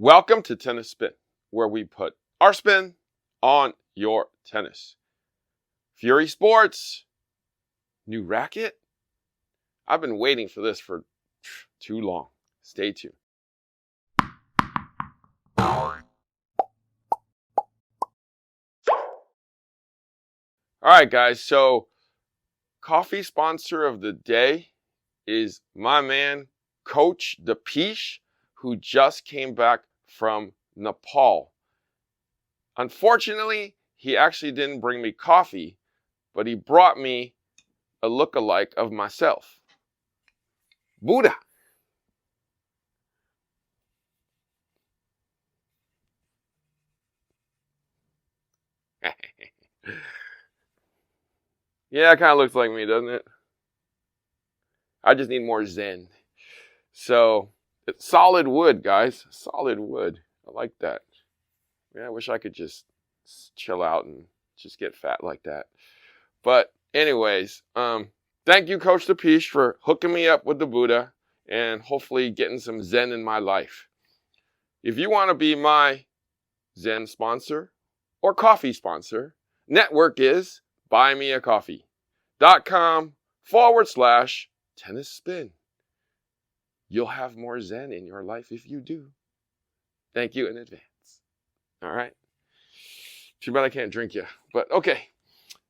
Welcome to Tennis Spin, where we put our spin on your tennis. Furi Sports, new racket. I've been waiting for this for too long. Stay tuned. All right, guys. So, coffee sponsor of the day is my man, Coach Jerod, who just came back from Nepal. Unfortunately, he actually didn't bring me coffee, but he brought me a look-alike of myself. Buddha. Yeah, it kind of looks like me, doesn't it? I just need more zen. So, it's solid wood, guys. Solid wood. I like that. Yeah, I wish I could just chill out and just get fat like that. But anyways, thank you, Coach Jerod, for hooking me up with the Buddha and hopefully getting some zen in my life. If you want to be my zen sponsor or coffee sponsor, network is buymeacoffee.com/tennis spin. You'll have more zen in your life if you do. Thank you in advance. All right. Too bad I can't drink you. But okay,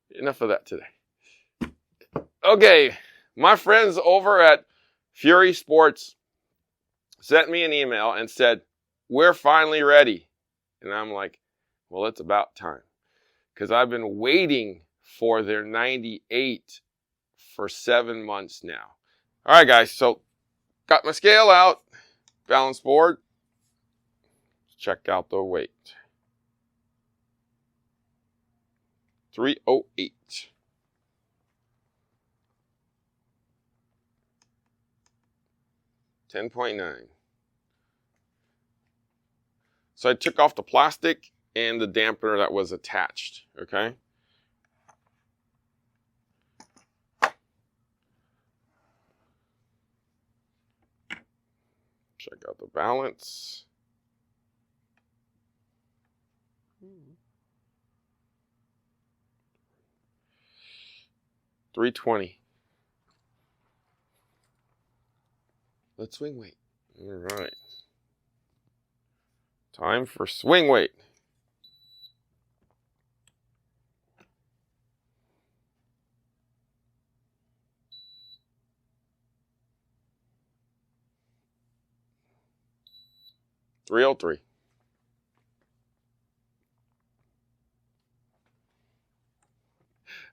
enough of that today. Okay, my friends over at Furi Sports sent me an email and said, we're finally ready. And I'm like, well, it's about time. Because I've been waiting for their 98 for 7 months now. All right, guys, so got my scale out, balance board. Check out the weight. 308. 10.9. So I took off the plastic and the dampener that was attached, okay? Check out the balance. 320. Let's swing weight. All right. Time for swing weight. .303.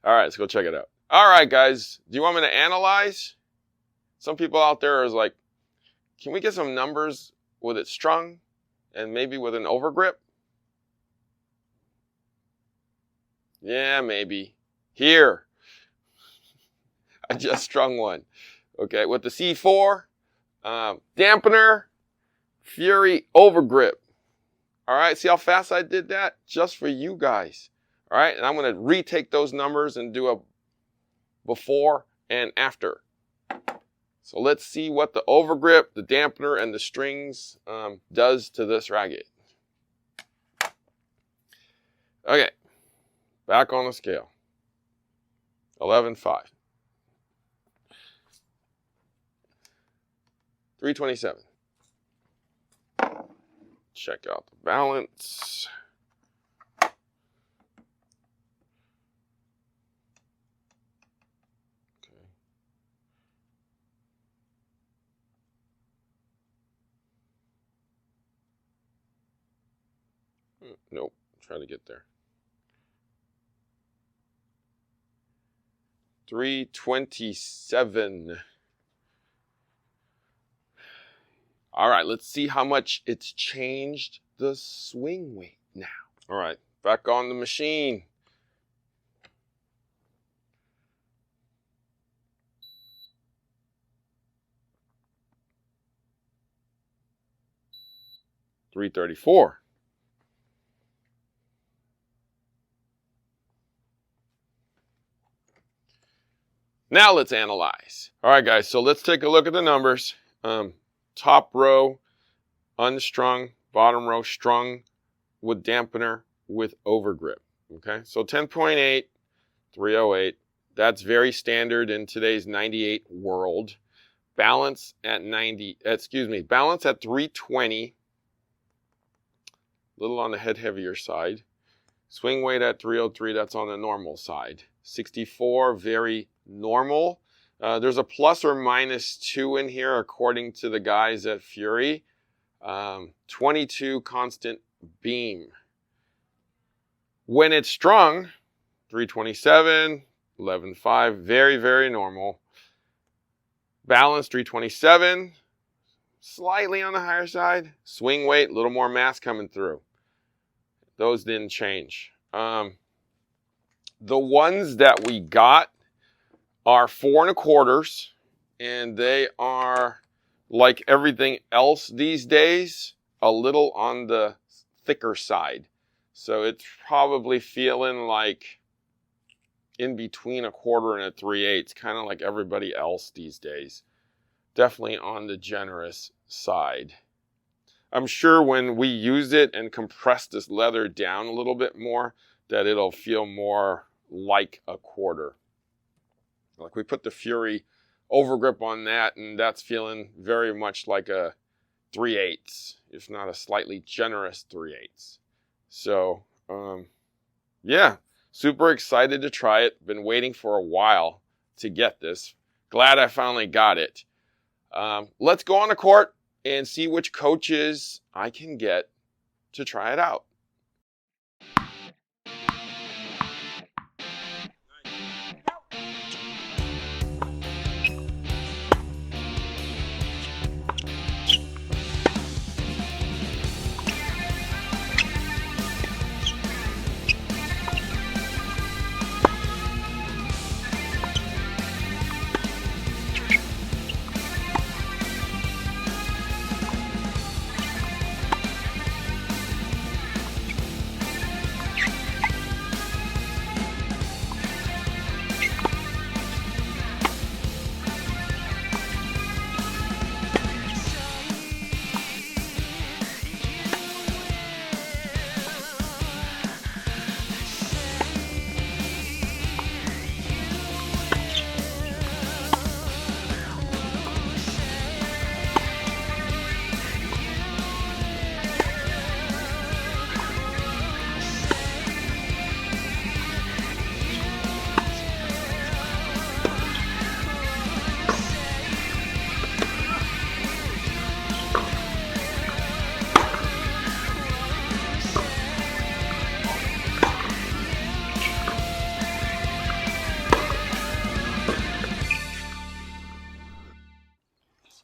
All right, let's go check it out. All right, guys, do you want me to analyze? Some people out there are like, can we get some numbers with it strung and maybe with an overgrip? Yeah, maybe. Here. I just strung one. Okay, with the C4, dampener, Furi overgrip. All right, see how fast I did that? Just for you guys. All right, and I'm going to retake those numbers and do a before and after. So let's see what the overgrip, the dampener, and the strings does to this racket. Okay, back on the scale. 11.5. 327. Check out the balance. Nope, try to get there. 327. All right, let's see how much it's changed the swing weight now. All right, back on the machine. .334. Now let's analyze. All right, guys, so let's take a look at the numbers. Top row, unstrung, bottom row strung with dampener with overgrip. Okay, so 10.8, 308. That's very standard in today's 98 world. Balance at 320. A little on the heavier side. Swing weight at 303, that's on the normal side. 64, very normal. There's a plus or minus 2 in here according to the guys at Furi. 22 constant beam. When it's strung, 327, 11.5, very, very normal. Balance, 327, slightly on the higher side. Swing weight, a little more mass coming through. Those didn't change. The ones that we got are 4 1/4s, and they are, like everything else these days, a little on the thicker side. So it's probably feeling like in between a 1/4 and a 3/8, kind of like everybody else these days. Definitely on the generous side. I'm sure when we use it and compress this leather down a little bit more, that it'll feel more like a 1/4. Like we put the Furi overgrip on that, and that's feeling very much like a 3/8, if not a slightly generous 3/8. So, yeah, super excited to try it. Been waiting for a while to get this. Glad I finally got it. Let's go on the court and see which coaches I can get to try it out.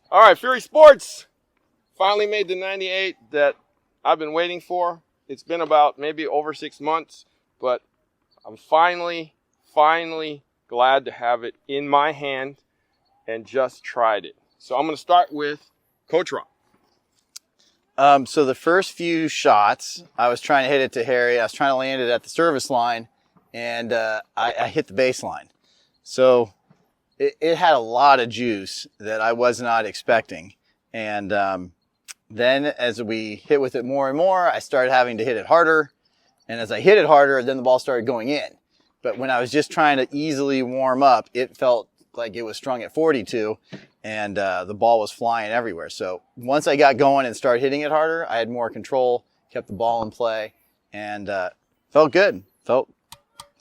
All right, Furi Sports finally made the 98 that I've been waiting for. It's been about maybe over 6 months, but I'm finally glad to have it in my hand and just tried it. So I'm going to start with Coach Rob. So the first few shots, I was trying to hit it to Harry. I was trying to land it at the service line, and I hit the baseline. So it had a lot of juice that I was not expecting. And then as we hit with it more and more, I started having to hit it harder. And as I hit it harder, then the ball started going in. But when I was just trying to easily warm up, it felt like it was strung at 42, and the ball was flying everywhere. So once I got going and started hitting it harder, I had more control, kept the ball in play, and felt good. Felt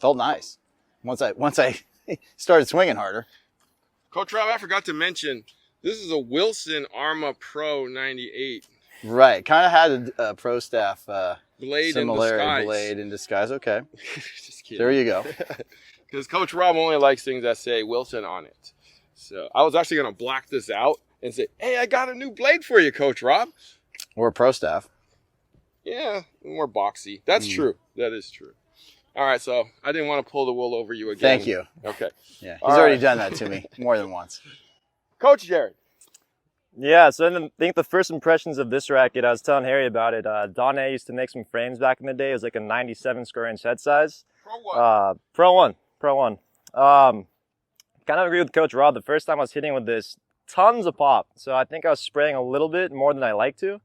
nice. Once I started swinging harder. Coach Rob, I forgot to mention, this is a Wilson Arma Pro 98. Right, kind of had a Pro Staff blade similarity. in disguise. Blade in disguise, okay. Just kidding. There you go. Because Coach Rob only likes things that say Wilson on it. So I was actually going to block this out and say, hey, I got a new blade for you, Coach Rob. Or Pro Staff. Yeah, more boxy. That's true. That is true. All right, so I didn't want to pull the wool over you again. Thank you. Okay. Yeah, he's already done that to me more than once. Coach Jerod. Yeah, so I think the first impressions of this racket, I was telling Harry about it. Don A used to make some frames back in the day. It was like a 97 square inch head size. Pro one. Kind of agree with Coach Rod. The first time I was hitting with this, tons of pop. So I think I was spraying a little bit more than I like to.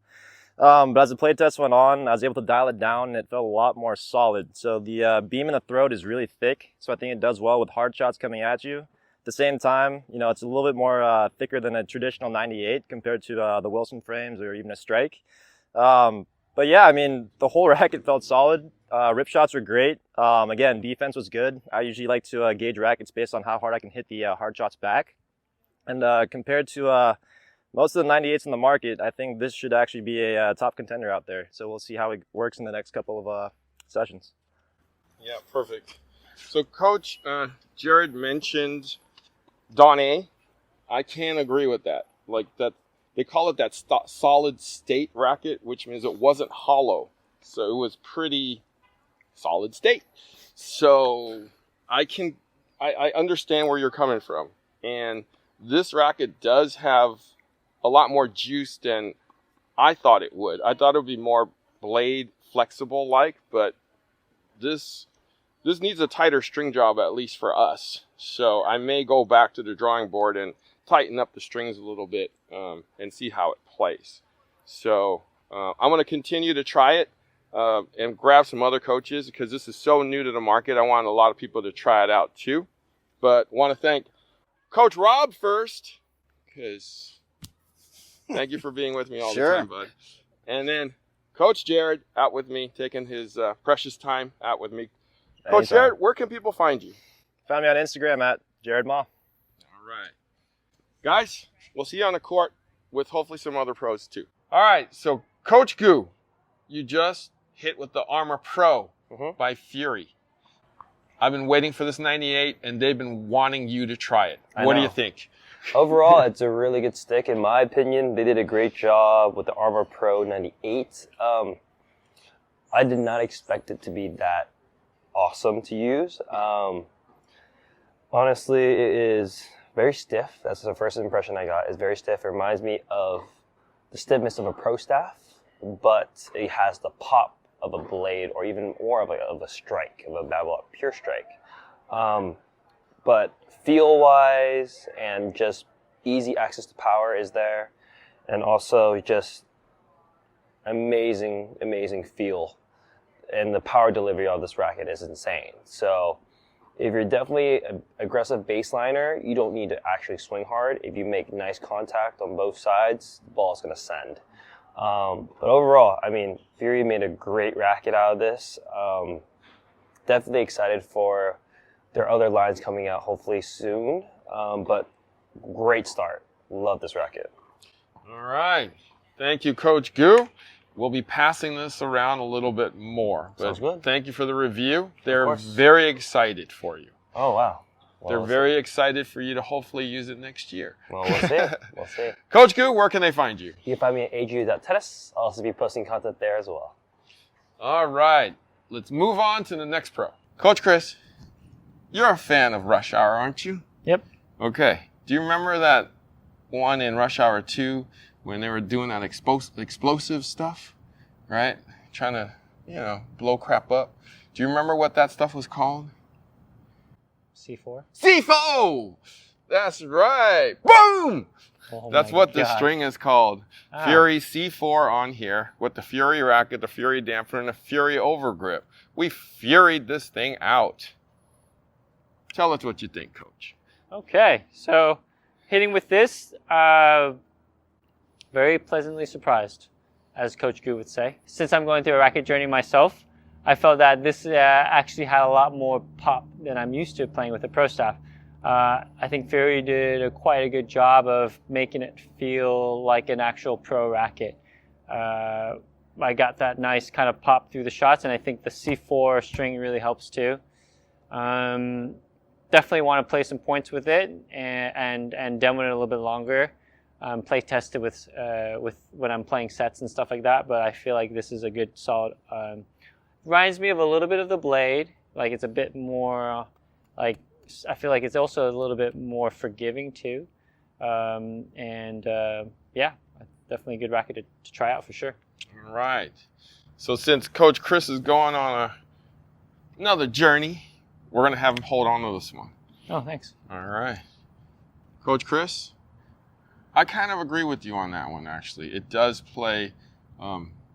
But as the play test went on, I was able to dial it down and it felt a lot more solid. So the beam in the throat is really thick, so I think it does well with hard shots coming at you. At the same time, you know, it's a little bit more thicker than a traditional 98 compared to the Wilson frames or even a Strike. But yeah, I mean, the whole racket felt solid. Rip shots were great. Again, defense was good. I usually like to gauge rackets based on how hard I can hit the hard shots back. And compared to most of the 98s in the market, I think this should actually be a top contender out there. So we'll see how it works in the next couple of sessions. Yeah, perfect. So Coach Jerod mentioned Donné. I can't agree with that. Like that, they call it that solid state racket, which means it wasn't hollow. So it was pretty solid state. So I understand where you're coming from. And this racket does have a lot more juice than I thought it would. I thought it would be more blade flexible like, but this needs a tighter string job, at least for us. So I may go back to the drawing board and tighten up the strings a little bit and see how it plays. So I'm going to continue to try it and grab some other coaches because this is so new to the market. I want a lot of people to try it out too. But want to thank Coach Rob first, because thank you for being with me all the time, bud. And then Coach Jerod out with me, taking his precious time out with me. Coach Jerod, where can people find you? Find me on Instagram at Jerod Ma. All right. Guys, we'll see you on the court with hopefully some other pros too. All right, so Coach Goo, you just hit with the Arma Pro by Furi. I've been waiting for this 98, and they've been wanting you to try it. What do you think? Overall, it's a really good stick. In my opinion, they did a great job with the Arma Pro 98. I did not expect it to be that awesome to use. Honestly, it is very stiff. That's the first impression I got. It's very stiff. It reminds me of the stiffness of a pro staff, but it has the pop of a blade, or even more of a strike, of a pure strike. But feel-wise and just easy access to power is there, and also just amazing feel. And the power delivery of this racket is insane. So if you're definitely an aggressive baseliner, you don't need to actually swing hard. If you make nice contact on both sides, the ball is going to send. But overall, I mean, Furi made a great racket out of this. Definitely excited for their other lines coming out hopefully soon. But great start. Love this racket. All right. Thank you, Coach Goo. We'll be passing this around a little bit more. But Sounds good. thank you for the review. They're very excited for you. Oh, wow. Well, They're very excited for you to hopefully use it next year. Well, we'll see. We'll see. Coach Goo, where can they find you? You can find me at aju.tennis. I'll also be posting content there as well. All right. Let's move on to the next pro. Coach Chris, you're a fan of Rush Hour, aren't you? Yep. Okay. Do you remember that one in Rush Hour 2 when they were doing that explosive stuff, right? Trying to, blow crap up. Do you remember what that stuff was called? C4. C4! That's right. Boom! That's what the string is called. Furi C4 on here with the Furi racket, the Furi dampener, and the Furi overgrip. We Furied this thing out. Tell us what you think, Coach. Okay, so hitting with this, very pleasantly surprised, as Coach Goo would say. Since I'm going through a racket journey myself, I felt that this actually had a lot more pop than I'm used to playing with a pro staff. I think Furi did quite a good job of making it feel like an actual pro racket. I got that nice kind of pop through the shots, and I think the C4 string really helps too. Definitely want to play some points with it and demo it a little bit longer. Play test it with when I'm playing sets and stuff like that, but I feel like this is a good solid. Reminds me of a little bit of the blade, like it's a bit more like, I feel like it's also a little bit more forgiving too. Yeah, definitely a good racket to try out for sure. All right. So since Coach Chris is going on another journey, we're going to have him hold on to this one. Oh, thanks. All right. Coach Chris, I kind of agree with you on that one, actually. It does play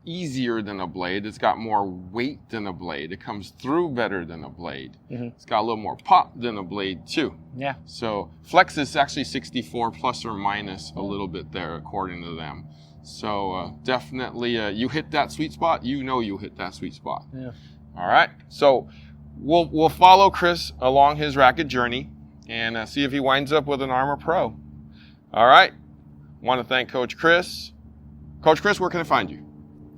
easier than a blade. It's got more weight than a blade. It comes through better than a blade. It's got a little more pop than a blade too. Yeah. So flex is actually 64 plus or minus a little bit there according to them. So definitely you hit that sweet spot. You know you hit that sweet spot. Yeah. All right. So we'll follow Chris along his racket journey and see if he winds up with an Arma Pro. All right. Want to thank Coach Chris. Coach Chris, where can I find you?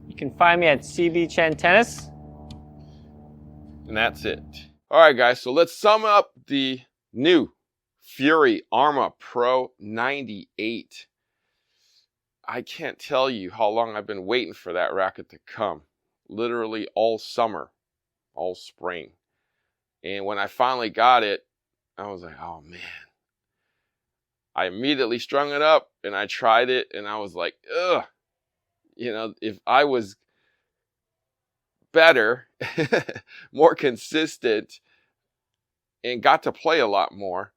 You can find me at CB Chen Tennis. And that's it. All right, guys. So let's sum up the new Furi Arma Pro 98. I can't tell you how long I've been waiting for that racket to come. Literally all summer, all spring. And when I finally got it, I was like, oh man. I immediately strung it up and I tried it and I was like, ugh. You know, if I was better, more consistent, and got to play a lot more,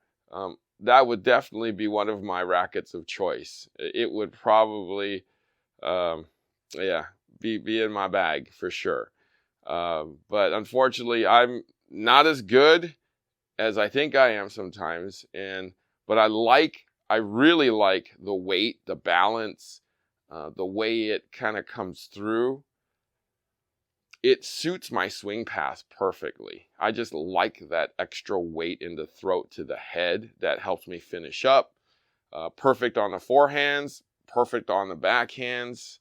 that would definitely be one of my rackets of choice. It would probably, be in my bag for sure. But unfortunately, I'm not as good as I think I am sometimes. But I really like the weight, the balance, the way it kind of comes through. It suits my swing path perfectly. I just like that extra weight in the throat to the head that helps me finish up. Perfect on the forehands, perfect on the backhands.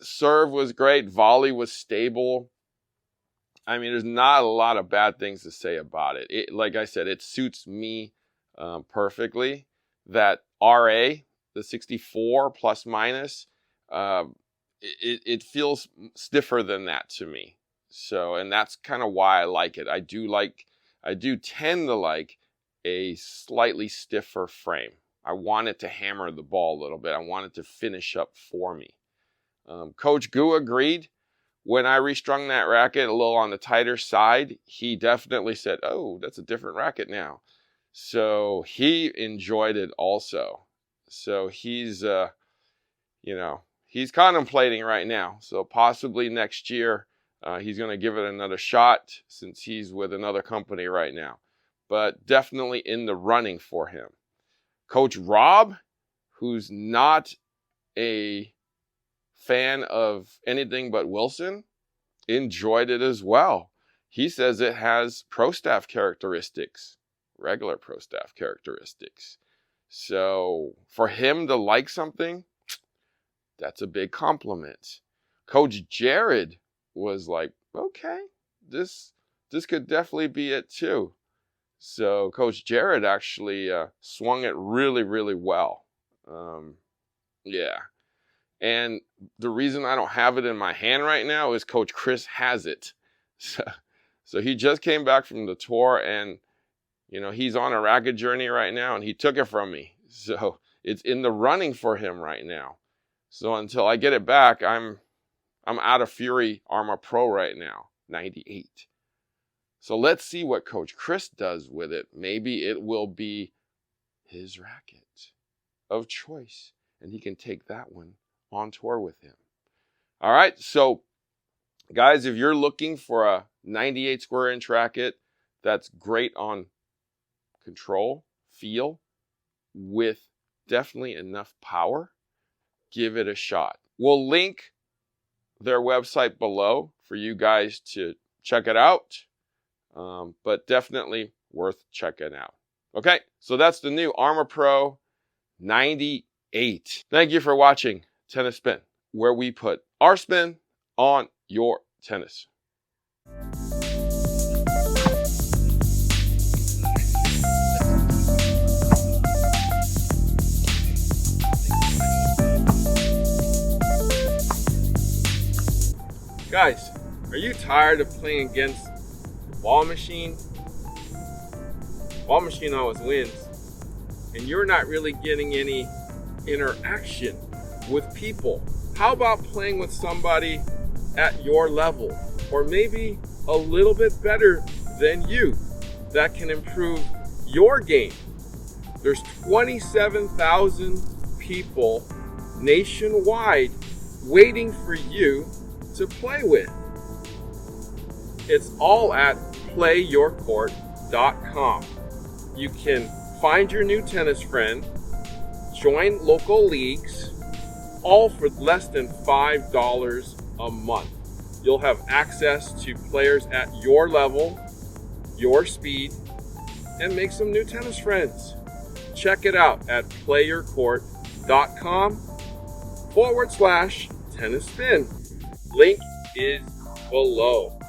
Serve was great. Volley was stable. I mean, there's not a lot of bad things to say about it. Like I said, it suits me perfectly. That RA, the 64 plus minus, it feels stiffer than that to me. So, and that's kind of why I like it. I do tend to like a slightly stiffer frame. I want it to hammer the ball a little bit. I want it to finish up for me. Coach Gu agreed. When I restrung that racket a little on the tighter side, he definitely said, oh, that's a different racket now. So he enjoyed it also. So he's, he's contemplating right now. So possibly next year, he's going to give it another shot since he's with another company right now. But definitely in the running for him. Coach Rob, who's not a fan of anything but Wilson, enjoyed it as well. He says it has pro staff characteristics, regular pro staff characteristics. So for him to like something, that's a big compliment. Coach Jerod was like, okay, this could definitely be it too. So Coach Jerod actually swung it really, really well. Yeah. And the reason I don't have it in my hand right now is Coach Chris has it. So he just came back from the tour and, he's on a racket journey right now and he took it from me. So it's in the running for him right now. So until I get it back, I'm out of Furi Arma Pro right now, 98. So let's see what Coach Chris does with it. Maybe it will be his racket of choice and he can take that one on tour with him. All right, so guys, if you're looking for a 98 square inch racket that's great on control, feel, with definitely enough power, give it a shot. We'll link their website below for you guys to check it out, but definitely worth checking out. Okay, so that's the new Arma Pro 98. Thank you for watching Tennis Spin, where we put our spin on your tennis. Guys, are you tired of playing against the ball machine? Ball machine always wins, and you're not really getting any interaction with people. How about playing with somebody at your level, or maybe a little bit better than you, that can improve your game? There's 27,000 people nationwide waiting for you to play with. It's all at playyourcourt.com. You can find your new tennis friend, join local leagues, all for less than $5 a month. You'll have access to players at your level, your speed, and make some new tennis friends. Check it out at playyourcourt.com/tennis spin. Link is below.